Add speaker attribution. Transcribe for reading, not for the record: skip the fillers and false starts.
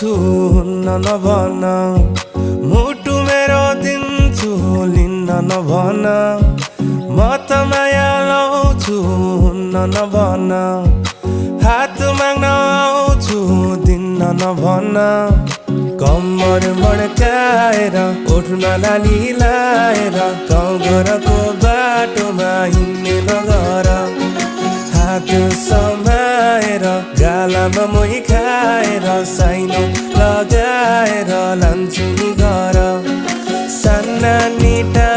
Speaker 1: आउँछु हुन्न नभन मुटु मेरो दिन्छु लिन्न नभन म त माया लाउँछु हुन्न नभन हात माग्न आउँछु दिन्न नभन कम्मर मड्काएर ओठमा लाली लाएर गाउँ घरको बाटोमा हिँड्ने नगर हात समाएर गालामा मोही खाएर साइनो लगाएर लान्छु नि घर साना निटा